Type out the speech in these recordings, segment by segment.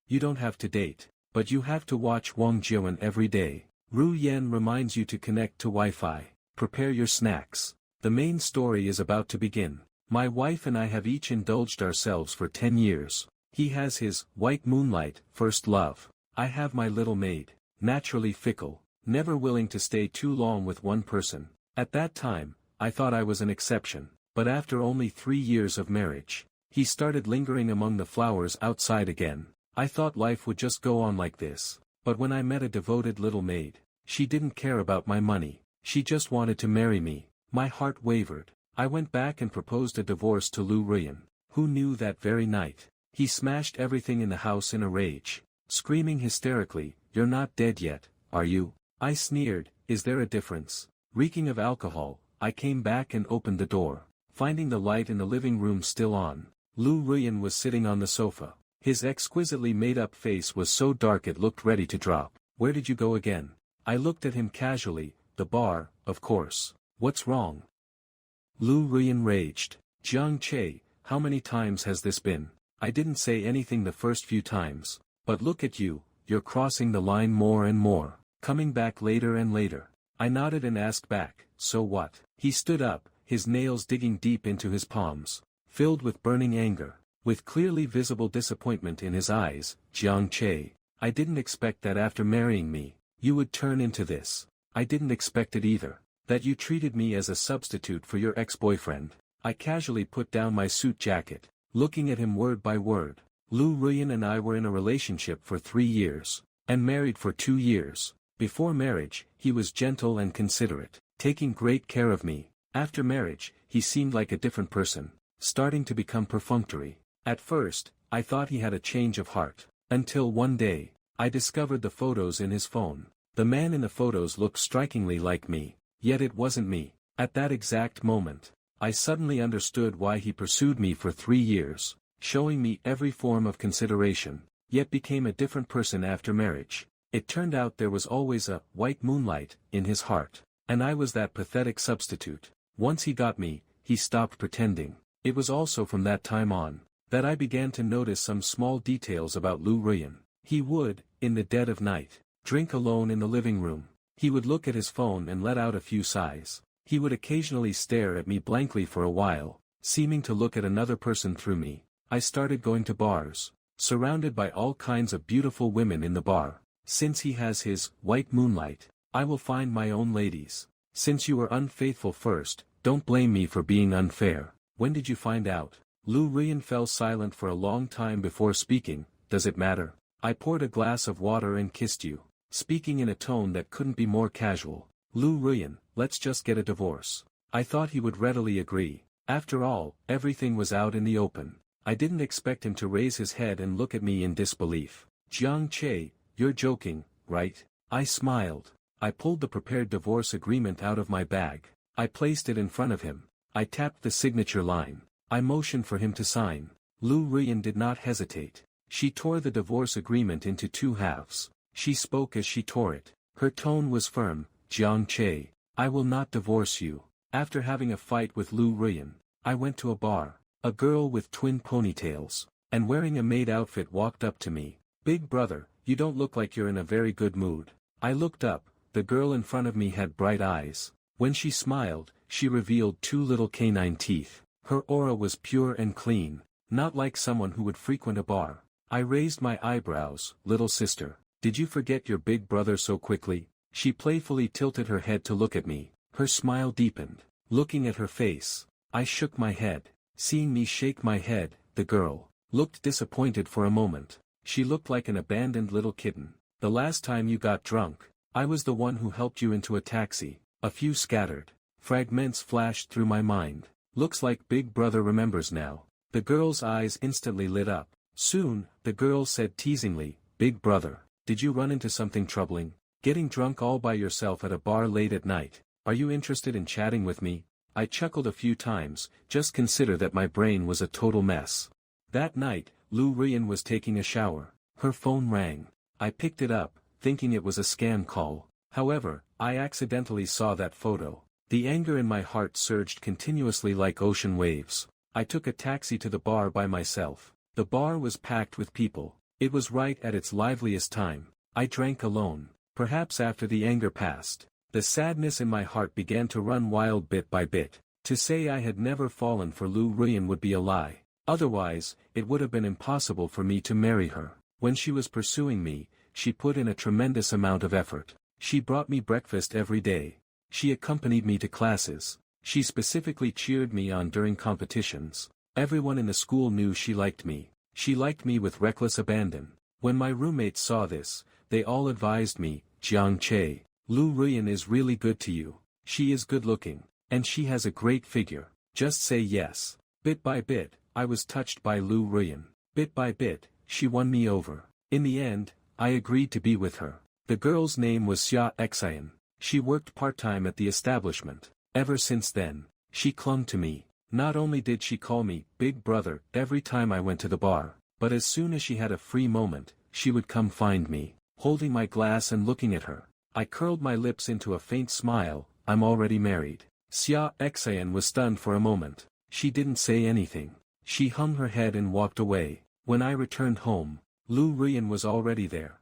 you don't have to date, but you have to watch Wang Jian every day. Ru Yan reminds you to connect to Wi-Fi. Prepare your snacks. The main story is about to begin. My wife and I have each indulged ourselves for 10 years. He has his white moonlight, first love. I have my little maid, naturally fickle, never willing to stay too long with one person. At that time, I thought I was an exception, but after only 3 years of marriage, he started lingering among the flowers outside again. I thought life would just go on like this, but when I met a devoted little maid, she didn't care about my money, she just wanted to marry me. My heart wavered. I went back and proposed a divorce to Lu Ruyan, who knew that very night. He smashed everything in the house in a rage, screaming hysterically, "You're not dead yet, are you?" I sneered, "Is there a difference?" Reeking of alcohol, I came back and opened the door, finding the light in the living room still on. Lu Ruyan was sitting on the sofa. His exquisitely made-up face was so dark it looked ready to drop. "Where did you go again?" I looked at him casually. "The bar, of course. What's wrong?" Lu Ruyan raged. "Jiang Che, how many times has this been?" I didn't say anything the first few times, but look at you, you're crossing the line more and more, coming back later and later. I nodded and asked back, "So what?" He stood up, his nails digging deep into his palms, filled with burning anger, with clearly visible disappointment in his eyes. "Jiang Che, I didn't expect that after marrying me, you would turn into this. I didn't expect it either, that you treated me as a substitute for your ex-boyfriend." I casually put down my suit jacket, looking at him word by word. Lu Ruyan and I were in a relationship for 3 years, and married for 2 years. Before marriage, he was gentle and considerate, taking great care of me. After marriage, he seemed like a different person, starting to become perfunctory. At first, I thought he had a change of heart, until one day, I discovered the photos in his phone. The man in the photos looked strikingly like me, yet it wasn't me. At that exact moment, I suddenly understood why he pursued me for 3 years, showing me every form of consideration, yet became a different person after marriage. It turned out there was always a white moonlight in his heart, and I was that pathetic substitute. Once he got me, he stopped pretending. It was also from that time on, that I began to notice some small details about Lu Ruyan. He would, in the dead of night, drink alone in the living room. He would look at his phone and let out a few sighs. He would occasionally stare at me blankly for a while, seeming to look at another person through me. I started going to bars, surrounded by all kinds of beautiful women in the bar. Since he has his white moonlight, I will find my own ladies. Since you were unfaithful first, don't blame me for being unfair. When did you find out? Lu Ruyan fell silent for a long time before speaking. Does it matter? I poured a glass of water and kissed you, speaking in a tone that couldn't be more casual. Lu Ruyan, let's just get a divorce. I thought he would readily agree. After all, everything was out in the open. I didn't expect him to raise his head and look at me in disbelief. Jiang Che, you're joking, right? I smiled. I pulled the prepared divorce agreement out of my bag. I placed it in front of him. I tapped the signature line. I motioned for him to sign. Lu Ruyan did not hesitate. She tore the divorce agreement into 2 halves. She spoke as she tore it. Her tone was firm. Jiang Che, I will not divorce you. After having a fight with Lu Ruyan, I went to a bar. A girl with twin ponytails, and wearing a maid outfit walked up to me. Big brother, you don't look like you're in a very good mood. I looked up. The girl in front of me had bright eyes. When she smiled, she revealed 2 little canine teeth. Her aura was pure and clean, not like someone who would frequent a bar. I raised my eyebrows. Little sister, did you forget your big brother so quickly? She playfully tilted her head to look at me. Her smile deepened. Looking at her face, I shook my head. Seeing me shake my head, the girl looked disappointed for a moment. She looked like an abandoned little kitten. The last time you got drunk, I was the one who helped you into a taxi. A few scattered fragments flashed through my mind. Looks like Big Brother remembers now. The girl's eyes instantly lit up. Soon, the girl said teasingly, Big Brother, did you run into something troubling? Getting drunk all by yourself at a bar late at night. Are you interested in chatting with me? I chuckled a few times. Just consider that my brain was a total mess. That night, Lu Ruyan was taking a shower. Her phone rang. I picked it up, thinking it was a scam call. However, I accidentally saw that photo. The anger in my heart surged continuously like ocean waves. I took a taxi to the bar by myself. The bar was packed with people. It was right at its liveliest time. I drank alone. Perhaps after the anger passed, the sadness in my heart began to run wild bit by bit. To say I had never fallen for Lu Ruyan would be a lie. Otherwise, it would have been impossible for me to marry her. When she was pursuing me, she put in a tremendous amount of effort. She brought me breakfast every day. She accompanied me to classes. She specifically cheered me on during competitions. Everyone in the school knew she liked me. She liked me with reckless abandon. When my roommates saw this, they all advised me, Jiang Che, Lu Ruyan is really good to you. She is good looking, and she has a great figure. Just say yes. Bit by bit, I was touched by Lu Ruyan. Bit by bit, she won me over. In the end, I agreed to be with her. The girl's name was Xia Xian. She worked part-time at the establishment. Ever since then, she clung to me. Not only did she call me Big Brother every time I went to the bar, but as soon as she had a free moment, she would come find me, holding my glass and looking at her. I curled my lips into a faint smile. I'm already married. Xia Xian was stunned for a moment. She didn't say anything. She hung her head and walked away. When I returned home, Lu Ruyan was already there.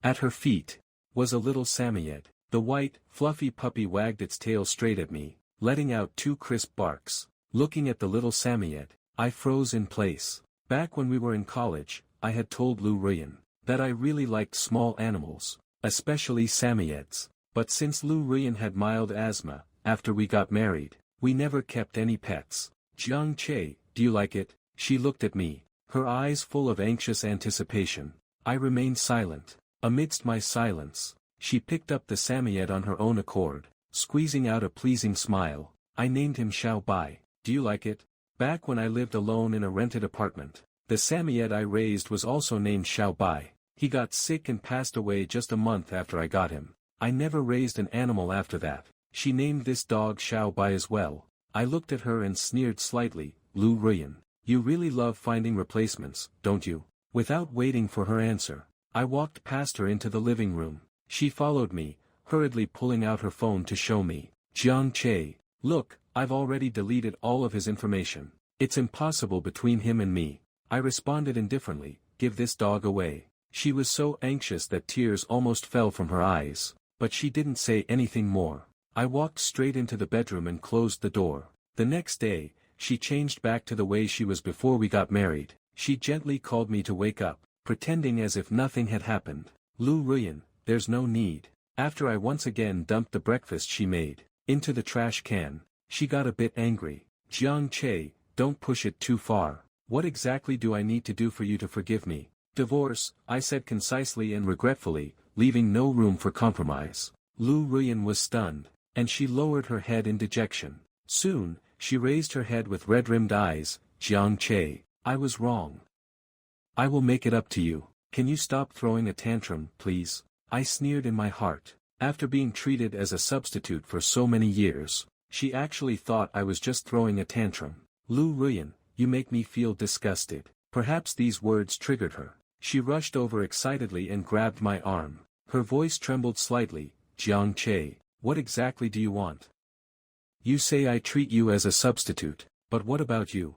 At her feet was a little Samoyed. The white, fluffy puppy wagged its tail straight at me, letting out 2 crisp barks. Looking at the little Samoyed, I froze in place. Back when we were in college, I had told Lu Ruyan that I really liked small animals, especially Samoyeds. But since Lu Ruyan had mild asthma, after we got married, we never kept any pets. Jiang Che, do you like it? She looked at me, her eyes full of anxious anticipation. I remained silent. Amidst my silence, she picked up the Samoyed on her own accord, squeezing out a pleasing smile. I named him Xiao Bai. Do you like it? Back when I lived alone in a rented apartment, the Samoyed I raised was also named Xiao Bai. He got sick and passed away just a month after I got him. I never raised an animal after that. She named this dog Xiao Bai as well. I looked at her and sneered slightly. Lu Ruyan, you really love finding replacements, don't you? Without waiting for her answer, I walked past her into the living room. She followed me, hurriedly pulling out her phone to show me. Jiang Che, look, I've already deleted all of his information. It's impossible between him and me. I responded indifferently, give this dog away. She was so anxious that tears almost fell from her eyes, but she didn't say anything more. I walked straight into the bedroom and closed the door. The next day, she changed back to the way she was before we got married. She gently called me to wake up, pretending as if nothing had happened. Lu Ruyan, there's no need. After I once again dumped the breakfast she made into the trash can, she got a bit angry. Jiang Che, don't push it too far. What exactly do I need to do for you to forgive me? Divorce, I said concisely and regretfully, leaving no room for compromise. Lu Ruyan was stunned, and she lowered her head in dejection. Soon, she raised her head with red-rimmed eyes. Jiang Che, I was wrong. I will make it up to you. Can you stop throwing a tantrum, please? I sneered in my heart. After being treated as a substitute for so many years, she actually thought I was just throwing a tantrum. Lu Ruyan, you make me feel disgusted. Perhaps these words triggered her. She rushed over excitedly and grabbed my arm. Her voice trembled slightly. Jiang Che, what exactly do you want? You say I treat you as a substitute, but what about you?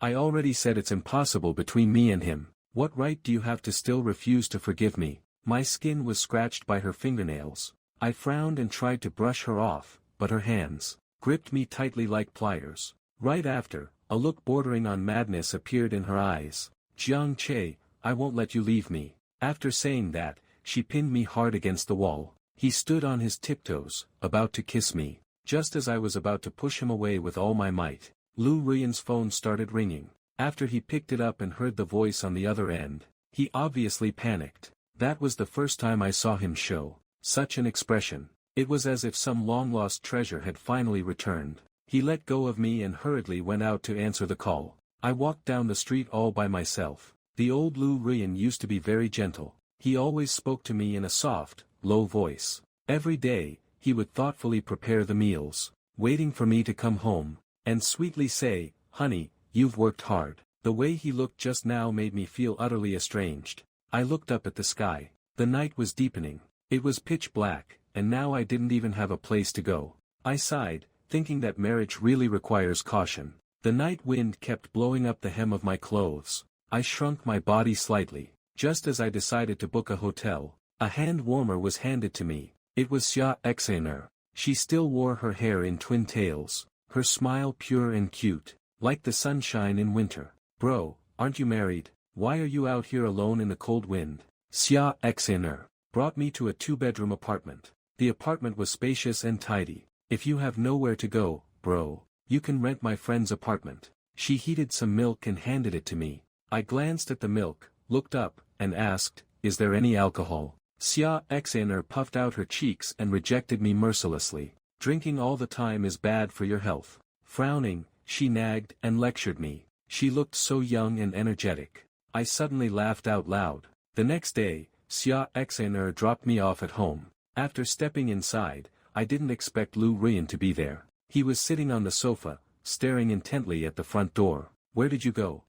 I already said it's impossible between me and him. What right do you have to still refuse to forgive me? My skin was scratched by her fingernails. I frowned and tried to brush her off, but her hands gripped me tightly like pliers. Right after, a look bordering on madness appeared in her eyes. Jiang Che, I won't let you leave me. After saying that, she pinned me hard against the wall. He stood on his tiptoes, about to kiss me. Just as I was about to push him away with all my might, Lu Ruyan's phone started ringing. After he picked it up and heard the voice on the other end, he obviously panicked. That was the first time I saw him show such an expression. It was as if some long-lost treasure had finally returned. He let go of me and hurriedly went out to answer the call. I walked down the street all by myself. The old Lu Ruyan used to be very gentle. He always spoke to me in a soft, low voice. Every day, he would thoughtfully prepare the meals, waiting for me to come home, and sweetly say, honey, you've worked hard. The way he looked just now made me feel utterly estranged. I looked up at the sky. The night was deepening. It was pitch black, and now I didn't even have a place to go. I sighed, thinking that marriage really requires caution. The night wind kept blowing up the hem of my clothes. I shrunk my body slightly. Just as I decided to book a hotel, a hand warmer was handed to me. It was Xia Xaner. She still wore her hair in twin tails, her smile pure and cute, like the sunshine in winter. Bro, aren't you married? Why are you out here alone in the cold wind? Xia Xaner brought me to a 2-bedroom apartment. The apartment was spacious and tidy. If you have nowhere to go, bro, you can rent my friend's apartment. She heated some milk and handed it to me. I glanced at the milk, looked up, and asked, is there any alcohol? Xia Xaner puffed out her cheeks and rejected me mercilessly. Drinking all the time is bad for your health. Frowning, she nagged and lectured me. She looked so young and energetic. I suddenly laughed out loud. The next day, Xia Xaner dropped me off at home. After stepping inside, I didn't expect Lu Ruyan to be there. He was sitting on the sofa, staring intently at the front door. Where did you go?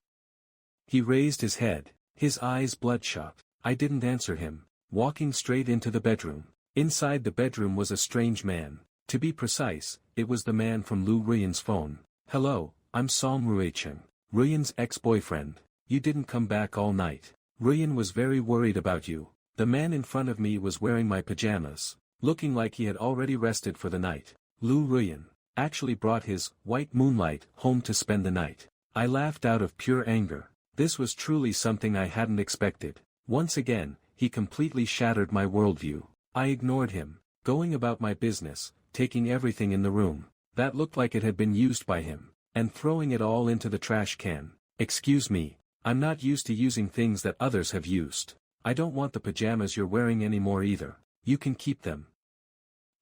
He raised his head, his eyes bloodshot. I didn't answer him, walking straight into the bedroom. Inside the bedroom was a strange man. To be precise, it was the man from Lu Ruyan's phone. Hello, I'm Song Ruicheng, Ruyan's ex-boyfriend. You didn't come back all night. Ruyan was very worried about you. The man in front of me was wearing my pajamas, looking like he had already rested for the night. Lu Ruyan actually brought his white moonlight home to spend the night. I laughed out of pure anger. This was truly something I hadn't expected. Once again, he completely shattered my worldview. I ignored him, going about my business, taking everything in the room that looked like it had been used by him, and throwing it all into the trash can. Excuse me, I'm not used to using things that others have used. I don't want the pajamas you're wearing anymore either. You can keep them.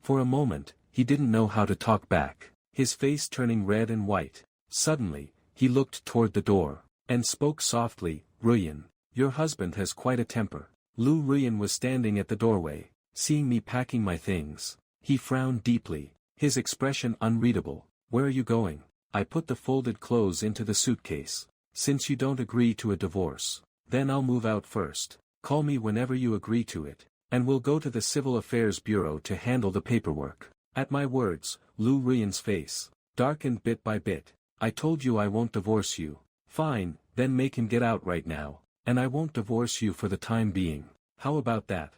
For a moment, he didn't know how to talk back, his face turning red and white. Suddenly, he looked toward the door, and spoke softly, Ruyan, your husband has quite a temper. Lu Ruyan was standing at the doorway, seeing me packing my things. He frowned deeply, his expression unreadable. Where are you going? I put the folded clothes into the suitcase. Since you don't agree to a divorce, then I'll move out first. Call me whenever you agree to it, and we'll go to the Civil Affairs Bureau to handle the paperwork. At my words, Lu Ruyan's face darkened bit by bit. I told you I won't divorce you. Fine, then make him get out right now, and I won't divorce you for the time being. How about that?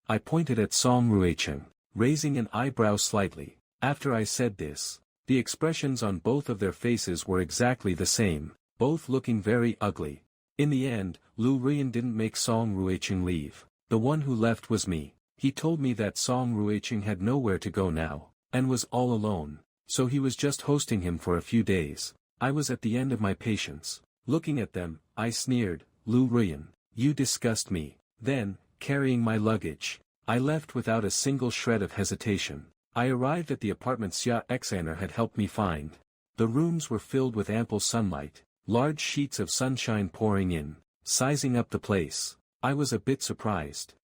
I pointed at Song Ruicheng, raising an eyebrow slightly. After I said this, the expressions on both of their faces were exactly the same, both looking very ugly. In the end, Lu Ruyan didn't make Song Ruicheng leave. The one who left was me. He told me that Song Ruicheng had nowhere to go now, and was all alone, so he was just hosting him for a few days. I was at the end of my patience. Looking at them, I sneered, Lu Ruyan, you disgust me. Then, carrying my luggage, I left without a single shred of hesitation. I arrived at the apartment Xia Xaner had helped me find. The rooms were filled with ample sunlight, large sheets of sunshine pouring in, sizing up the place. I was a bit surprised.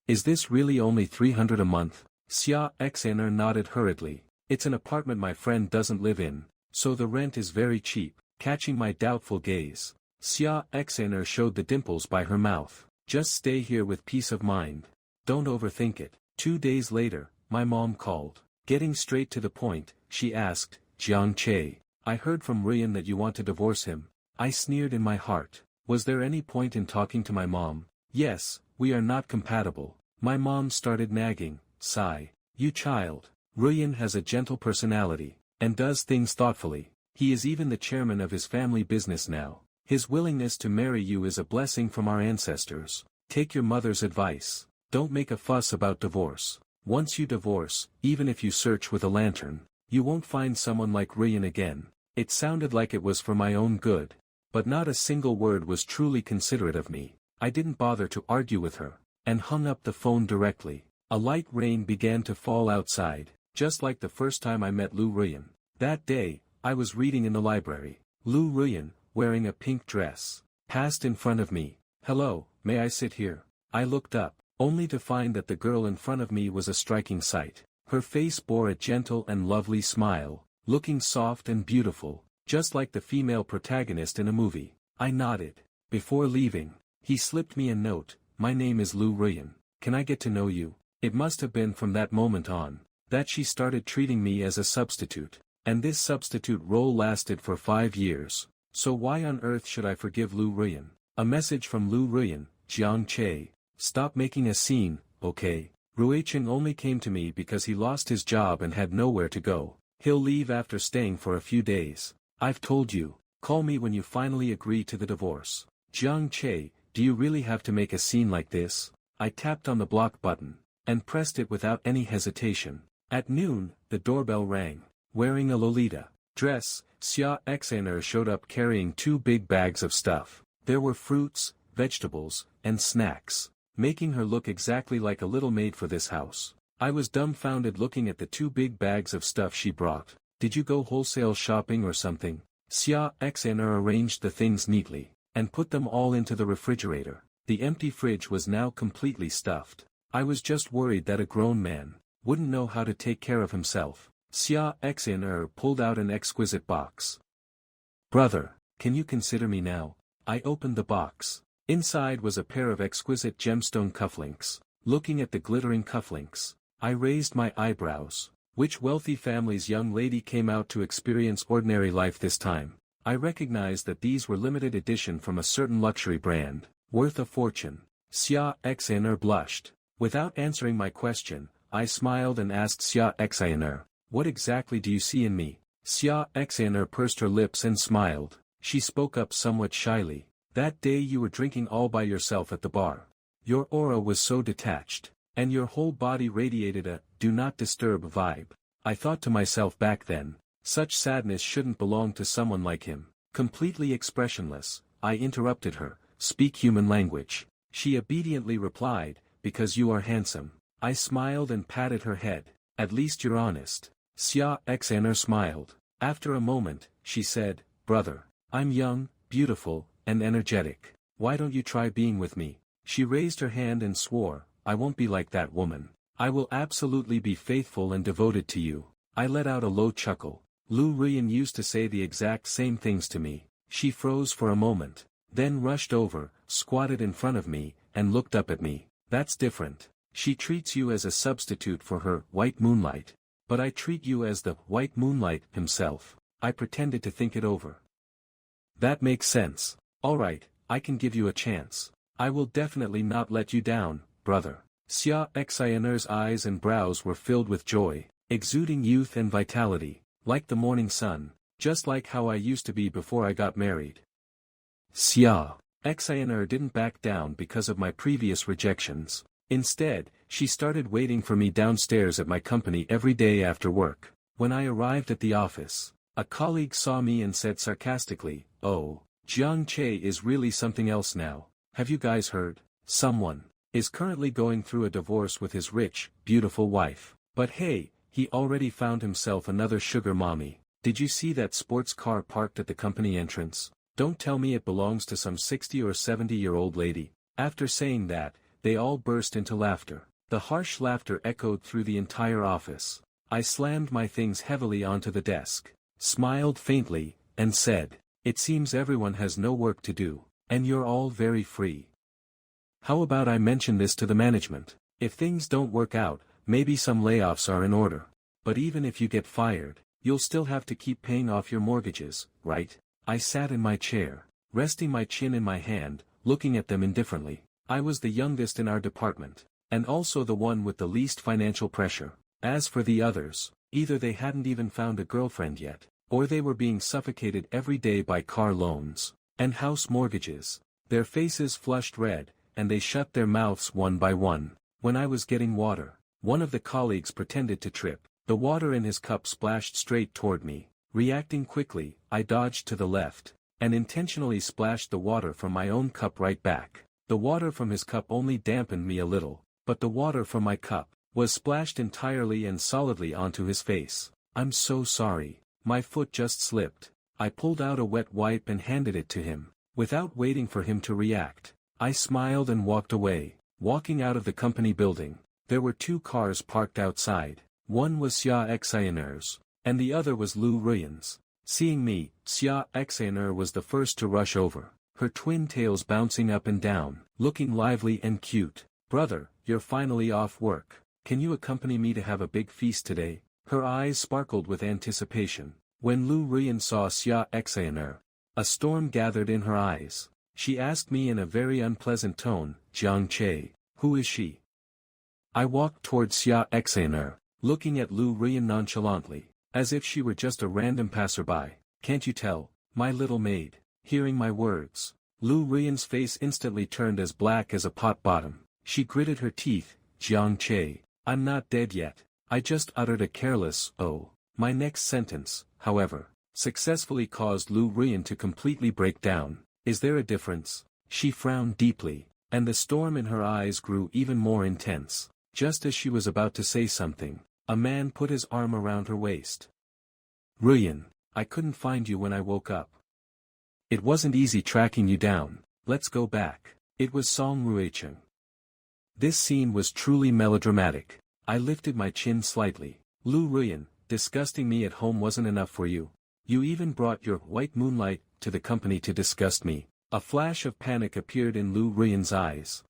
Is this really only 300 a month? Xia Xaner nodded hurriedly. It's an apartment my friend doesn't live in, so the rent is very cheap. Catching my doubtful gaze, Xia Xaner showed the dimples by her mouth. Just stay here with peace of mind. Don't overthink it. 2 days later, my mom called. Getting straight to the point, she asked, Jiang Che, I heard from Ruyan that you want to divorce him. I sneered in my heart. Was there any point in talking to my mom? Yes, we are not compatible. My mom started nagging. Sigh. You child. Ruyan has a gentle personality, and does things thoughtfully. He is even the chairman of his family business now. His willingness to marry you is a blessing from our ancestors. Take your mother's advice. Don't make a fuss about divorce. Once you divorce, even if you search with a lantern, you won't find someone like Ruyan again. It sounded like it was for my own good. But not a single word was truly considerate of me. I didn't bother to argue with her, and hung up the phone directly. A light rain began to fall outside, just like the first time I met Lu Ruyan. That day, I was reading in the library. Lu Ruyan, wearing a pink dress, passed in front of me. Hello, may I sit here? I looked up, only to find that the girl in front of me was a striking sight. Her face bore a gentle and lovely smile, looking soft and beautiful, just like the female protagonist in a movie. I nodded. Before leaving, he slipped me a note. My name is Lu Ruyan. Can I get to know you? It must have been from that moment on that she started treating me as a substitute, and this substitute role lasted for 5 years. So why on earth should I forgive Lu Ruyan? A message from Lu Ruyan, Jiang Che. Stop making a scene, okay? Ruicheng only came to me because he lost his job and had nowhere to go. He'll leave after staying for a few days. I've told you, call me when you finally agree to the divorce. Jiang Che, do you really have to make a scene like this? I tapped on the block button, and pressed it without any hesitation. At noon, the doorbell rang. Wearing a Lolita dress, Xia Xaner showed up carrying 2 big bags of stuff. There were fruits, vegetables, and snacks, making her look exactly like a little maid for this house. I was dumbfounded looking at the 2 big bags of stuff she brought. Did you go wholesale shopping or something? Xia Xaner arranged the things neatly, and put them all into the refrigerator. The empty fridge was now completely stuffed. I was just worried that a grown man wouldn't know how to take care of himself. Xia Xaner pulled out an exquisite box. Brother, can you consider me now? I opened the box. Inside was a pair of exquisite gemstone cufflinks. Looking at the glittering cufflinks, I raised my eyebrows. Which wealthy family's young lady came out to experience ordinary life this time? I recognized that these were limited edition from a certain luxury brand, worth a fortune. Xia Xaner blushed. Without answering my question, I smiled and asked Xia Xaner, what exactly do you see in me? Xia Xaner pursed her lips and smiled. She spoke up somewhat shyly. That day you were drinking all by yourself at the bar. Your aura was so detached, and your whole body radiated a do not disturb vibe. I thought to myself back then, such sadness shouldn't belong to someone like him. Completely expressionless, I interrupted her, speak human language. She obediently replied, because you are handsome. I smiled and patted her head. At least you're honest. Xia Xaner smiled. After a moment, she said, brother, I'm young, beautiful, and energetic. Why don't you try being with me? She raised her hand and swore, I won't be like that woman. I will absolutely be faithful and devoted to you. I let out a low chuckle. Lu Ruyan used to say the exact same things to me. She froze for a moment, then rushed over, squatted in front of me, and looked up at me. That's different. She treats you as a substitute for her white moonlight. But I treat you as the white moonlight himself. I pretended to think it over. That makes sense. Alright, I can give you a chance. I will definitely not let you down, brother. Xia Xaner's eyes and brows were filled with joy, exuding youth and vitality, like the morning sun, just like how I used to be before I got married. Xia Xaner didn't back down because of my previous rejections. Instead, she started waiting for me downstairs at my company every day after work. When I arrived at the office, a colleague saw me and said sarcastically, oh, Jiang Che is really something else now. Have you guys heard? Someone is currently going through a divorce with his rich, beautiful wife. But hey, he already found himself another sugar mommy. Did you see that sports car parked at the company entrance? Don't tell me it belongs to some 60 or 70-year-old lady. After saying that, they all burst into laughter. The harsh laughter echoed through the entire office. I slammed my things heavily onto the desk, smiled faintly, and said, it seems everyone has no work to do, and you're all very free. How about I mention this to the management? If things don't work out, maybe some layoffs are in order. But even if you get fired, you'll still have to keep paying off your mortgages, right? I sat in my chair, resting my chin in my hand, looking at them indifferently. I was the youngest in our department, and also the one with the least financial pressure. As for the others, either they hadn't even found a girlfriend yet, or they were being suffocated every day by car loans and house mortgages. Their faces flushed red, and they shut their mouths one by one. When I was getting water, one of the colleagues pretended to trip. The water in his cup splashed straight toward me. Reacting quickly, I dodged to the left, and intentionally splashed the water from my own cup right back. The water from his cup only dampened me a little, but the water from my cup was splashed entirely and solidly onto his face. I'm so sorry. My foot just slipped. I pulled out a wet wipe and handed it to him. Without waiting for him to react, I smiled and walked away. Walking out of the company building, there were 2 cars parked outside. One was Xia Xaner's, and the other was Lu Ruyan's. Seeing me, Xia Xaner was the first to rush over, her twin tails bouncing up and down, looking lively and cute. Brother, you're finally off work. Can you accompany me to have a big feast today? Her eyes sparkled with anticipation. When Lu Ruyan saw Xia Xaner, A storm gathered in her eyes. She asked me in a very unpleasant tone, Jiang Che, who is she? I walked towards Xia Xaner, looking at Lu Rian nonchalantly, as if she were just a random passerby. Can't you tell, my little maid? Hearing my words, Lu Rian's face instantly turned as black as a pot bottom. She gritted her teeth, Jiang Che, I'm not dead yet. I just uttered a careless, oh. My next sentence, however, successfully caused Lu Rian to completely break down. Is there a difference? She frowned deeply, and the storm in her eyes grew even more intense. Just as she was about to say something, a man put his arm around her waist. Ruyan, I couldn't find you when I woke up. It wasn't easy tracking you down. Let's go back. It was Song Ruicheng. This scene was truly melodramatic. I lifted my chin slightly. Lu Ruyan, disgusting me at home wasn't enough for you. You even brought your white moonlight to the company to disgust me. A flash of panic appeared in Lu Ruyan's eyes.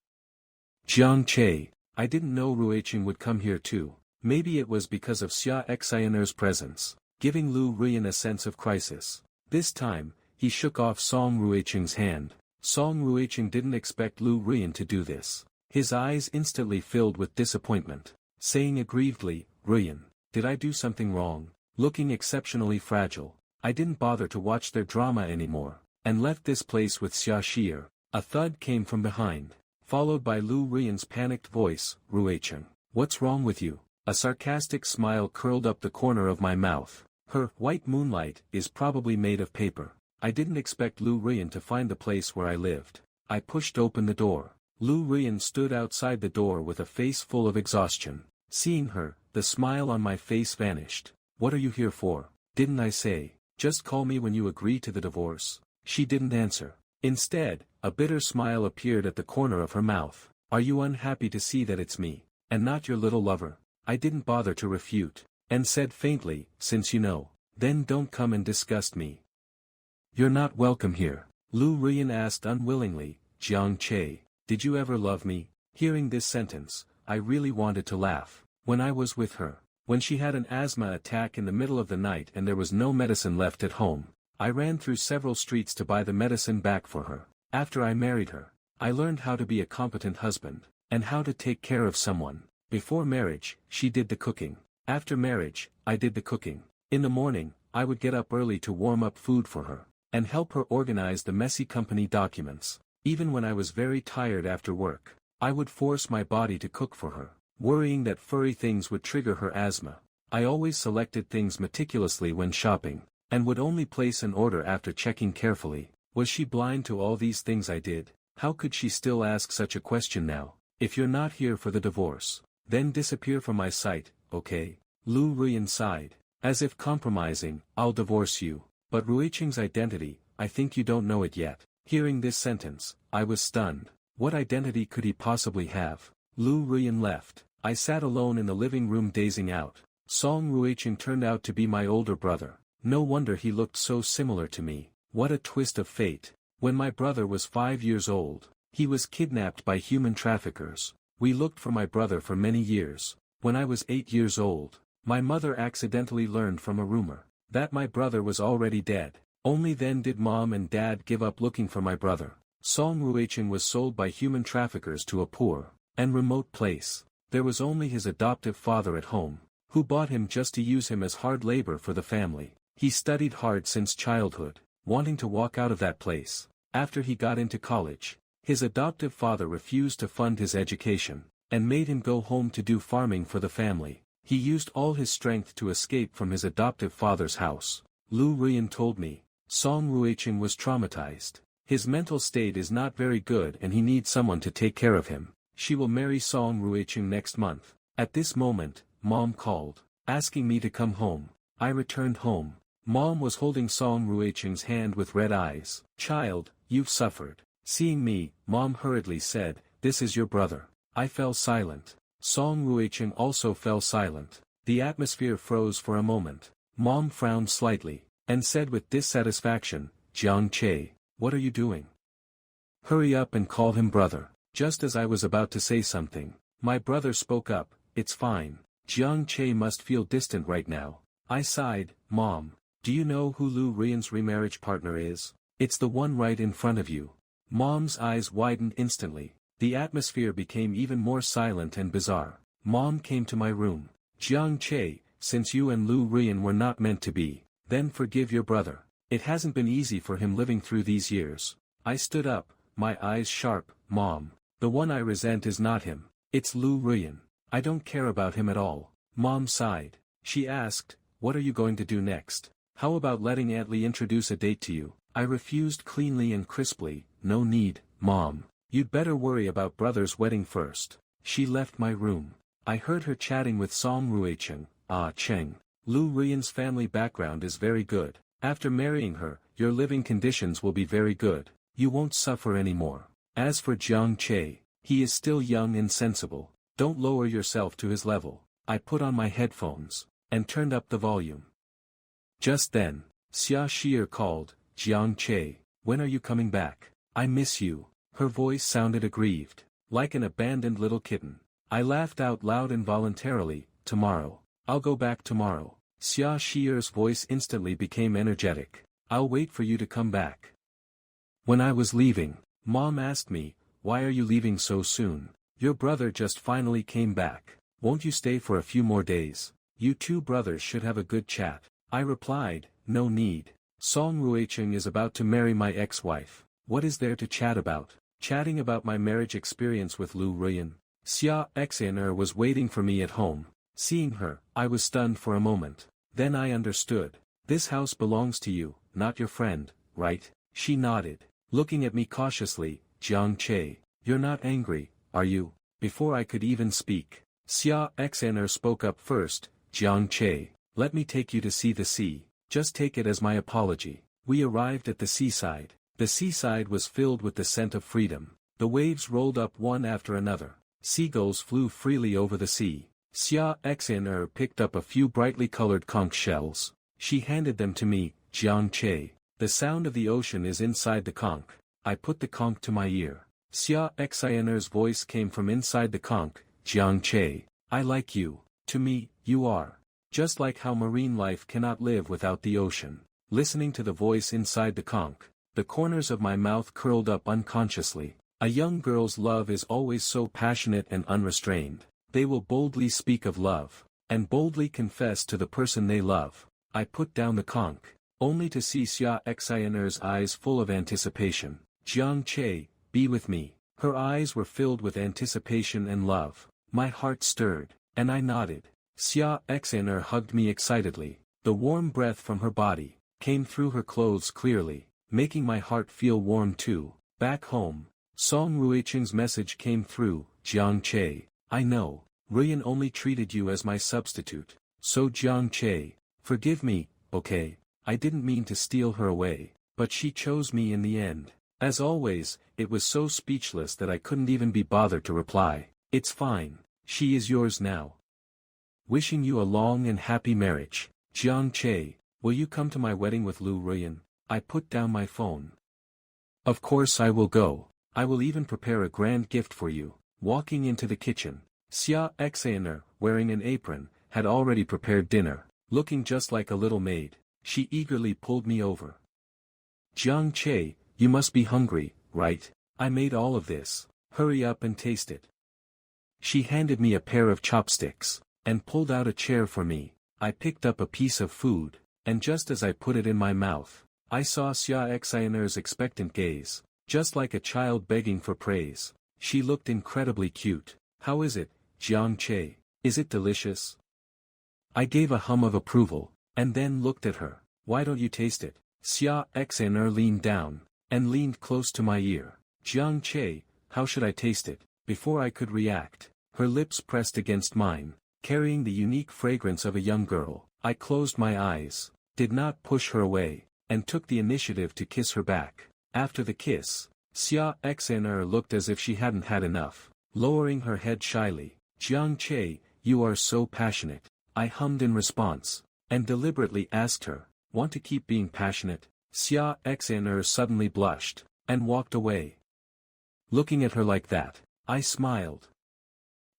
Jiang Che, I didn't know Ruicheng would come here too. Maybe it was because of Xia Xaner's presence, giving Lu Ruyan a sense of crisis. This time, he shook off Song Ruicheng's hand. Song Ruicheng didn't expect Lu Ruyan to do this. His eyes instantly filled with disappointment, saying aggrievedly, Ruyan, did I do something wrong? Looking exceptionally fragile, I didn't bother to watch their drama anymore, and left this place with Xia Xier. A thud came from behind, followed by Lu Ruyan's panicked voice, Ruicheng, what's wrong with you? A sarcastic smile curled up the corner of my mouth. Her white moonlight is probably made of paper. I didn't expect Lu Ruyan to find the place where I lived. I pushed open the door. Lu Ruyan stood outside the door with a face full of exhaustion. Seeing her, the smile on my face vanished. What are you here for? Didn't I say, just call me when you agree to the divorce? She didn't answer. Instead, a bitter smile appeared at the corner of her mouth. Are you unhappy to see that it's me, and not your little lover? I didn't bother to refute, and said faintly, since you know, then don't come and disgust me. You're not welcome here. Lu Ruyan asked unwillingly, Jiang Che, did you ever love me? Hearing this sentence, I really wanted to laugh. When I was with her, when she had an asthma attack in the middle of the night and there was no medicine left at home, I ran through several streets to buy the medicine back for her. After I married her, I learned how to be a competent husband, and how to take care of someone. Before marriage, she did the cooking. After marriage, I did the cooking. In the morning, I would get up early to warm up food for her, and help her organize the messy company documents. Even when I was very tired after work, I would force my body to cook for her, worrying that furry things would trigger her asthma. I always selected things meticulously when shopping, and would only place an order after checking carefully. Was she blind to all these things I did? How could she still ask such a question now? If you're not here for the divorce, then disappear from my sight, okay? Lu Ruyan sighed, as if compromising, I'll divorce you. But Ruicheng's identity, I think you don't know it yet. Hearing this sentence, I was stunned. What identity could he possibly have? Lu Ruyan left. I sat alone in the living room dazing out. Song Ruicheng turned out to be my older brother. No wonder he looked so similar to me. What a twist of fate. When my brother was 5 years old, he was kidnapped by human traffickers. We looked for my brother for many years. When I was 8 years old, my mother accidentally learned from a rumor that my brother was already dead. Only then did Mom and Dad give up looking for my brother. Song Ruicheng was sold by human traffickers to a poor and remote place. There was only his adoptive father at home, who bought him just to use him as hard labor for the family. He studied hard since childhood, wanting to walk out of that place. After he got into college, his adoptive father refused to fund his education, and made him go home to do farming for the family. He used all his strength to escape from his adoptive father's house. Lu Ruyan told me, Song Ruicheng was traumatized. His mental state is not very good and he needs someone to take care of him. She will marry Song Ruicheng next month. At this moment, Mom called, asking me to come home. I returned home. Mom was holding Song Ruicheng's hand with red eyes. Child, you've suffered. Seeing me, Mom hurriedly said, this is your brother. I fell silent. Song Ruicheng also fell silent. The atmosphere froze for a moment. Mom frowned slightly, and said with dissatisfaction, Jiang Che, what are you doing? Hurry up and call him brother. Just as I was about to say something, my brother spoke up, it's fine. Jiang Che must feel distant right now. I sighed, Mom, do you know who Lu Ruyan's remarriage partner is? It's the one right in front of you. Mom's eyes widened instantly. The atmosphere became even more silent and bizarre. Mom came to my room. Jiang Che, since you and Lu Ruyan were not meant to be, then forgive your brother. It hasn't been easy for him living through these years. I stood up, my eyes sharp. Mom, the one I resent is not him. It's Lu Ruyan. I don't care about him at all. Mom sighed. She asked, what are you going to do next? How about letting Aunt Lee introduce a date to you? I refused cleanly and crisply. No need, Mom. You'd better worry about brother's wedding first. She left my room. I heard her chatting with Song Ruicheng. Ah Cheng. Lu Ruyan's family background is very good. After marrying her, your living conditions will be very good. You won't suffer anymore. As for Jiang Che, he is still young and sensible. Don't lower yourself to his level. I put on my headphones, and turned up the volume. Just then, Xia Xier called, Jiang Che, when are you coming back? I miss you. Her voice sounded aggrieved, like an abandoned little kitten. I laughed out loud involuntarily. Tomorrow. I'll go back tomorrow. Xia Xier's voice instantly became energetic. I'll wait for you to come back. When I was leaving, Mom asked me, why are you leaving so soon? Your brother just finally came back. Won't you stay for a few more days? You two brothers should have a good chat. I replied, no need. Song Ruicheng is about to marry my ex-wife. What is there to chat about? Chatting about my marriage experience with Lu Ruyan. Xia Xiner was waiting for me at home. Seeing her, I was stunned for a moment. Then I understood. This house belongs to you, not your friend, right? She nodded, looking at me cautiously. Jiang Che, you're not angry, are you? Before I could even speak, Xia Xiner spoke up first. Jiang Che, let me take you to see the sea. Just take it as my apology. We arrived at the seaside. The seaside was filled with the scent of freedom. The waves rolled up one after another. Seagulls flew freely over the sea. Xia Xiner picked up a few brightly colored conch shells. She handed them to me. Jiang Che, the sound of the ocean is inside the conch. I put the conch to my ear. Xia Xiner's voice came from inside the conch. Jiang Che, I like you. To me, you are. Just like how marine life cannot live without the ocean. Listening to the voice inside the conch, the corners of my mouth curled up unconsciously. A young girl's love is always so passionate and unrestrained. They will boldly speak of love, and boldly confess to the person they love. I put down the conch, only to see Xia Xiner's eyes full of anticipation. Jiang Che, be with me. Her eyes were filled with anticipation and love. My heart stirred, and I nodded. Xia Xiner hugged me excitedly. The warm breath from her body came through her clothes clearly, making my heart feel warm too. Back home, Song Ruicheng's message came through. Jiang Che, I know, Ruyan only treated you as my substitute. So Jiang Che, forgive me, okay? I didn't mean to steal her away, but she chose me in the end. As always, it was so speechless that I couldn't even be bothered to reply. It's fine, she is yours now. Wishing you a long and happy marriage. Jiang Che, will you come to my wedding with Lu Ruyan? I put down my phone. Of course I will go. I will even prepare a grand gift for you. Walking into the kitchen, Xia Xiner, wearing an apron, had already prepared dinner. Looking just like a little maid, she eagerly pulled me over. Jiang Che, you must be hungry, right? I made all of this. Hurry up and taste it. She handed me a pair of chopsticks, and pulled out a chair for me. I picked up a piece of food, and just as I put it in my mouth, I saw Xia Xiner's expectant gaze, just like a child begging for praise. She looked incredibly cute. How is it, Jiang Che? Is it delicious? I gave a hum of approval, and then looked at her. Why don't you taste it? Xia Xiner leaned down, and leaned close to my ear. Jiang Che, how should I taste it? Before I could react, her lips pressed against mine, carrying the unique fragrance of a young girl. I closed my eyes, did not push her away, and took the initiative to kiss her back. After the kiss, Xia Xiner looked as if she hadn't had enough, lowering her head shyly. Jiang Che, you are so passionate. I hummed in response, and deliberately asked her, want to keep being passionate? Xia Xiner suddenly blushed, and walked away. Looking at her like that, I smiled.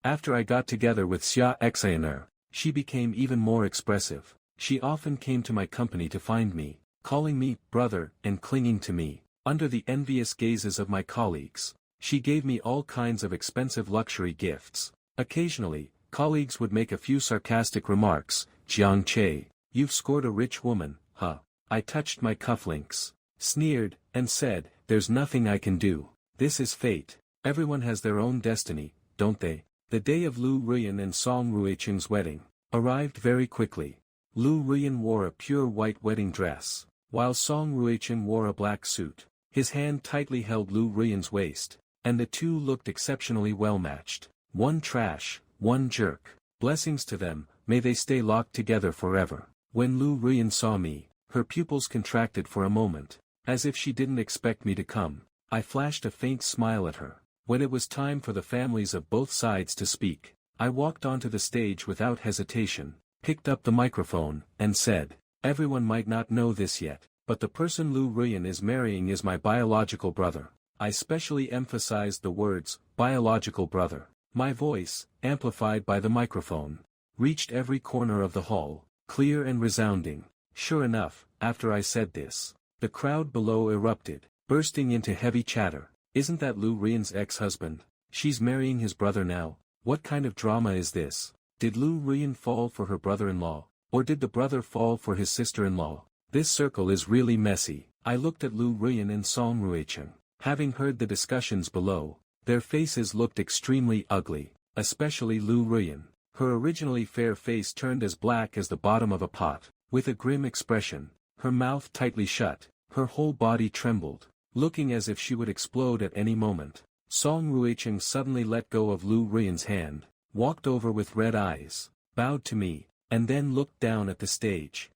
After I got together with Xia Xiner, she became even more expressive. She often came to my company to find me, calling me brother and clinging to me, under the envious gazes of my colleagues. She gave me all kinds of expensive luxury gifts. Occasionally, colleagues would make a few sarcastic remarks. Jiang Che, you've scored a rich woman, huh? I touched my cufflinks, sneered, and said, there's nothing I can do. This is fate. Everyone has their own destiny, don't they? The day of Lu Ruyan and Song Ruicheng's wedding arrived very quickly. Lu Ruyan wore a pure white wedding dress, while Song Ruicheng wore a black suit. His hand tightly held Lu Ruyan's waist, and the two looked exceptionally well matched. One trash, one jerk. Blessings to them, may they stay locked together forever. When Lu Ruyan saw me, her pupils contracted for a moment, as if she didn't expect me to come. I flashed a faint smile at her. When it was time for the families of both sides to speak, I walked onto the stage without hesitation, picked up the microphone, and said, everyone might not know this yet, but the person Lu Ruyan is marrying is my biological brother. I specially emphasized the words, biological brother. My voice, amplified by the microphone, reached every corner of the hall, clear and resounding. Sure enough, after I said this, the crowd below erupted, bursting into heavy chatter. Isn't that Lu Ruyan's ex-husband? She's marrying his brother now. What kind of drama is this? Did Lu Ruyan fall for her brother-in-law, or did the brother fall for his sister-in-law? This circle is really messy. I looked at Lu Ruyan and Song Ruicheng. Having heard the discussions below, their faces looked extremely ugly, especially Lu Ruyan. Her originally fair face turned as black as the bottom of a pot, with a grim expression, her mouth tightly shut, her whole body trembled, looking as if she would explode at any moment. Song Ruicheng suddenly let go of Lu Ruyan's hand, walked over with red eyes, bowed to me, and then looked down at the stage.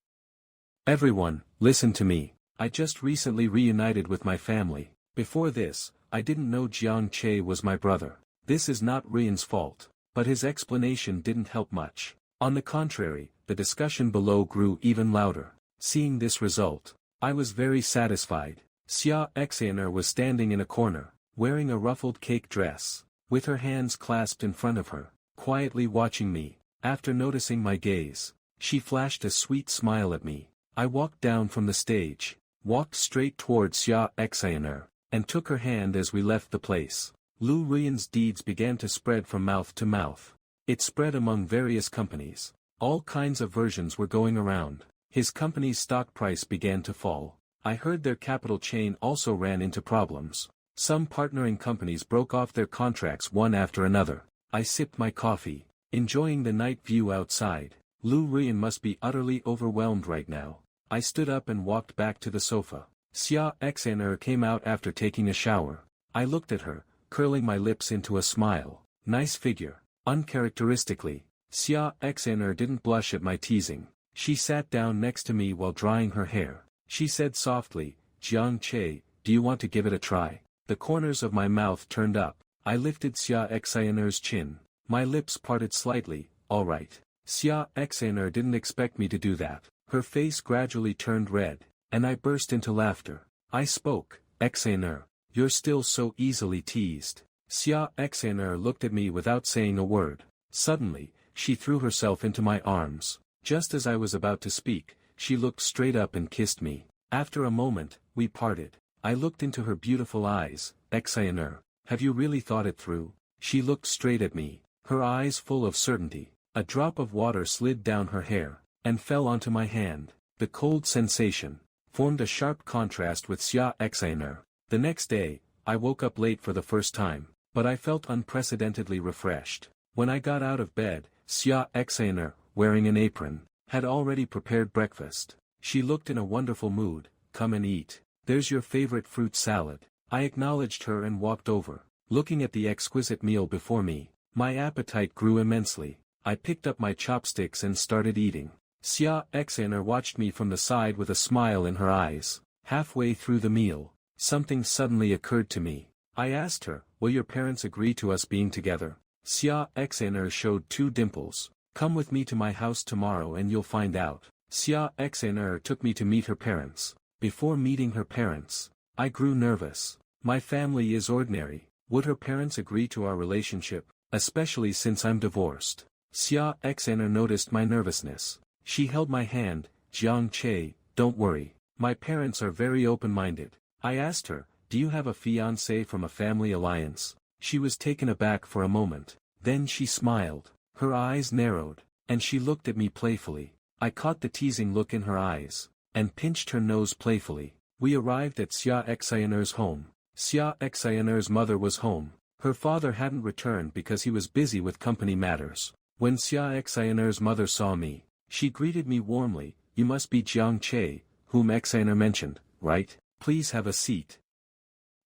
Everyone, listen to me. I just recently reunited with my family. Before this, I didn't know Jiang Che was my brother. This is not Ruyan's fault, but his explanation didn't help much. On the contrary, the discussion below grew even louder. Seeing this result, I was very satisfied. Xia Xaner was standing in a corner, wearing a ruffled cake dress, with her hands clasped in front of her, quietly watching me. After noticing my gaze, she flashed a sweet smile at me. I walked down from the stage, walked straight towards Xia Xaner, and took her hand as we left the place. Lu Ruyan's deeds began to spread from mouth to mouth. It spread among various companies. All kinds of versions were going around. His company's stock price began to fall. I heard their capital chain also ran into problems. Some partnering companies broke off their contracts one after another. I sipped my coffee, enjoying the night view outside. Lu Ruyan must be utterly overwhelmed right now. I stood up and walked back to the sofa. Xia Xaner came out after taking a shower. I looked at her, curling my lips into a smile. Nice figure. Uncharacteristically, Xia Xaner didn't blush at my teasing. She sat down next to me while drying her hair. She said softly, Jiang Che, do you want to give it a try? The corners of my mouth turned up. I lifted Xia Xaner's chin. My lips parted slightly. All right. Xia Xaner didn't expect me to do that. Her face gradually turned red, and I burst into laughter. I spoke, Xaner, you're still so easily teased. Xia Xaner looked at me without saying a word. Suddenly, she threw herself into my arms. Just as I was about to speak, she looked straight up and kissed me. After a moment, we parted. I looked into her beautiful eyes. Xaner, have you really thought it through? She looked straight at me, her eyes full of certainty. A drop of water slid down her hair, and fell onto my hand. The cold sensation formed a sharp contrast with Xia Xaner. The next day, I woke up late for the first time, but I felt unprecedentedly refreshed. When I got out of bed, Xia Xaner, wearing an apron, had already prepared breakfast. She looked in a wonderful mood. Come and eat. There's your favorite fruit salad. I acknowledged her and walked over. Looking at the exquisite meal before me, my appetite grew immensely. I picked up my chopsticks and started eating. Xia Xaner watched me from the side with a smile in her eyes. Halfway through the meal, something suddenly occurred to me. I asked her, will your parents agree to us being together? Xia Xaner showed two dimples. Come with me to my house tomorrow and you'll find out. Xia Xaner took me to meet her parents. Before meeting her parents, I grew nervous. My family is ordinary. Would her parents agree to our relationship, especially since I'm divorced? Xia Xaner noticed my nervousness. She held my hand. Jiang Che, don't worry. My parents are very open-minded. I asked her, do you have a fiancé from a family alliance? She was taken aback for a moment. Then she smiled. Her eyes narrowed, and she looked at me playfully. I caught the teasing look in her eyes, and pinched her nose playfully. We arrived at Xia Xianer's home. Xia Xianer's mother was home. Her father hadn't returned because he was busy with company matters. When Xia Xianer's mother saw me, she greeted me warmly. You must be Jiang Che, whom Xianer mentioned, right? Please have a seat.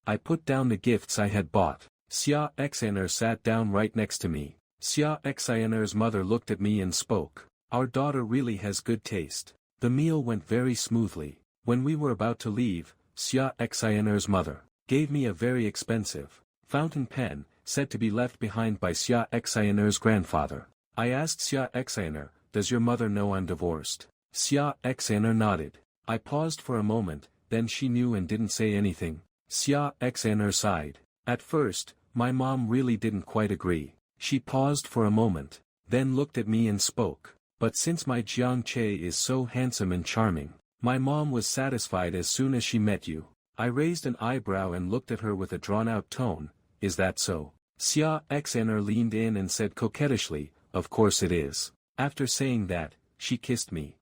I put down the gifts I had bought. Xia Xianer sat down right next to me. Xia Xianer's mother looked at me and spoke. Our daughter really has good taste. The meal went very smoothly. When we were about to leave, Xia Xianer's mother gave me a very expensive fountain pen, said to be left behind by Xia Xianer's grandfather. I asked Xia Xianer, does your mother know I'm divorced? Xia Xianer nodded. I paused for a moment, then she knew and didn't say anything. Xia Xianer sighed. At first, my mom really didn't quite agree. She paused for a moment, then looked at me and spoke. But since my Jiang Che is so handsome and charming, my mom was satisfied as soon as she met you. I raised an eyebrow and looked at her with a drawn-out tone. Is that so? Xia Xianer leaned in and said coquettishly, of course it is. After saying that, she kissed me.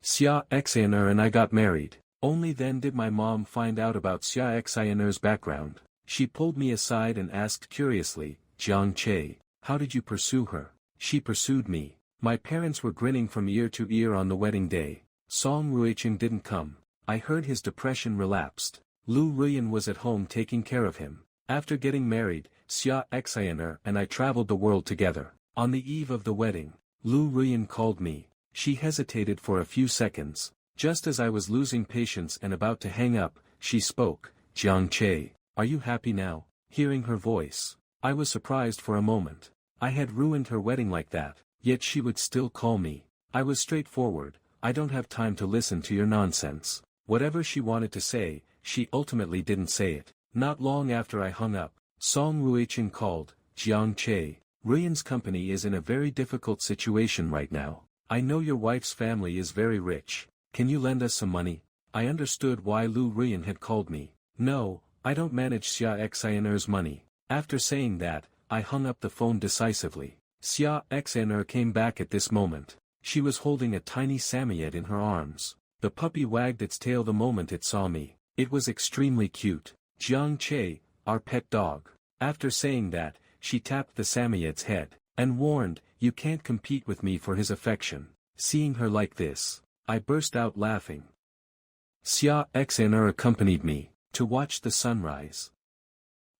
Xia Xianer and I got married. Only then did my mom find out about Xia Xianer's background. She pulled me aside and asked curiously, Jiang Che, how did you pursue her? She pursued me. My parents were grinning from ear to ear on the wedding day. Song Ruiqing didn't come. I heard his depression relapsed. Lu Ruyan was at home taking care of him. After getting married, Xia Xianer and I traveled the world together. On the eve of the wedding, Lu Ruyan called me. She hesitated for a few seconds. Just as I was losing patience and about to hang up, she spoke, Jiang Che, are you happy now? Hearing her voice, I was surprised for a moment. I had ruined her wedding like that, yet she would still call me. I was straightforward. I don't have time to listen to your nonsense. Whatever she wanted to say, she ultimately didn't say it. Not long after I hung up, Song Ruiqing called, Jiang Che, Ruyan's company is in a very difficult situation right now. I know your wife's family is very rich. Can you lend us some money? I understood why Lu Ruyan had called me. No, I don't manage Xia Xianer's money. After saying that, I hung up the phone decisively. Xia Xianer came back at this moment. She was holding a tiny Samoyed in her arms. The puppy wagged its tail the moment it saw me. It was extremely cute. Jiang Che, our pet dog. After saying that, she tapped the Samoyed's head, and warned, you can't compete with me for his affection. Seeing her like this, I burst out laughing. Xia Xianer accompanied me to watch the sunrise.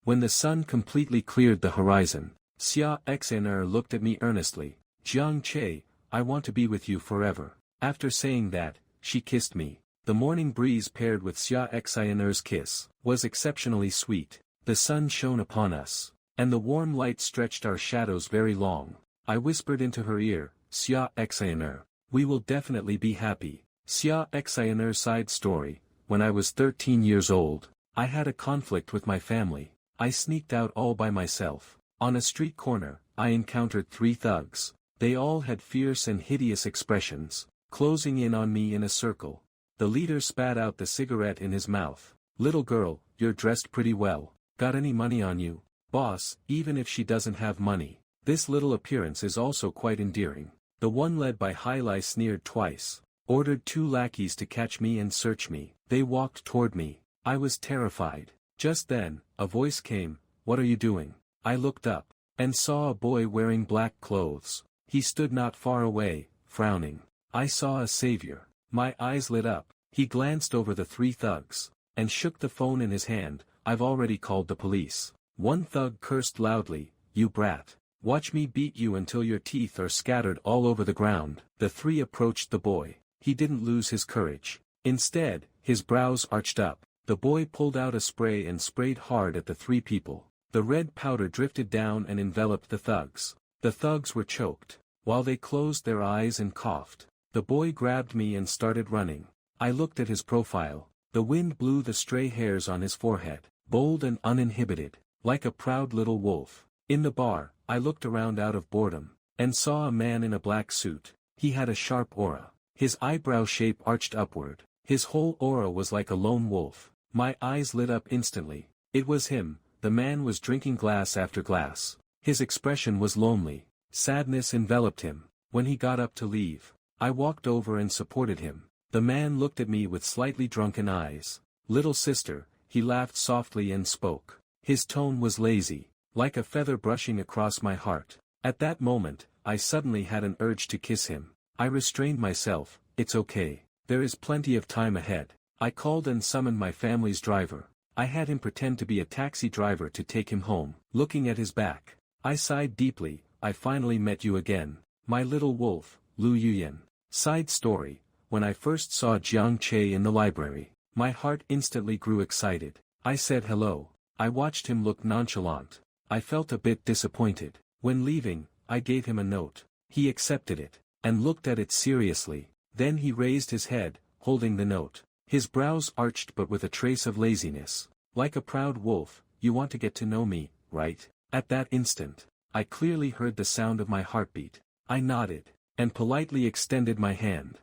When the sun completely cleared the horizon, Xia Xianer looked at me earnestly. Jiang Che, I want to be with you forever. After saying that, she kissed me. The morning breeze paired with Xia Xianer's kiss was exceptionally sweet. The sun shone upon us, and the warm light stretched our shadows very long. I whispered into her ear, Xia Xianer, we will definitely be happy. Xia Xianer's side story. When I was 13 years old, I had a conflict with my family. I sneaked out all by myself. On a street corner, I encountered 3 thugs. They all had fierce and hideous expressions, closing in on me in a circle. The leader spat out the cigarette in his mouth. Little girl, you're dressed pretty well. Got any money on you? Boss, even if she doesn't have money, this little appearance is also quite endearing. The one led by Hailai sneered twice, ordered 2 lackeys to catch me and search me. They walked toward me. I was terrified. Just then, a voice came, what are you doing? I looked up, and saw a boy wearing black clothes. He stood not far away, frowning. I saw a savior. My eyes lit up. He glanced over the 3 thugs, and shook the phone in his hand. I've already called the police. One thug cursed loudly, you brat. Watch me beat you until your teeth are scattered all over the ground. The 3 approached the boy. He didn't lose his courage. Instead, his brows arched up. The boy pulled out a spray and sprayed hard at the 3 people. The red powder drifted down and enveloped the thugs. The thugs were choked. While they closed their eyes and coughed, the boy grabbed me and started running. I looked at his profile. The wind blew the stray hairs on his forehead, bold and uninhibited, like a proud little wolf. In the bar, I looked around out of boredom, and saw a man in a black suit. He had a sharp aura. His eyebrow shape arched upward. His whole aura was like a lone wolf. My eyes lit up instantly. It was him. The man was drinking glass after glass. His expression was lonely. Sadness enveloped him. When he got up to leave, I walked over and supported him. The man looked at me with slightly drunken eyes. "Little sister," he laughed softly and spoke. His tone was lazy, like a feather brushing across my heart. At that moment, I suddenly had an urge to kiss him. I restrained myself. "It's okay. There is plenty of time ahead." I called and summoned my family's driver. I had him pretend to be a taxi driver to take him home. Looking at his back, I sighed deeply. "I finally met you again, my little wolf, Lu Yuyan." Side story: when I first saw Jiang Che in the library, my heart instantly grew excited. I said hello. I watched him look nonchalant. I felt a bit disappointed. When leaving, I gave him a note. He accepted it, and looked at it seriously. Then he raised his head, holding the note. His brows arched but with a trace of laziness. Like a proud wolf, "You want to get to know me, right?" At that instant, I clearly heard the sound of my heartbeat. I nodded, and politely extended my hand.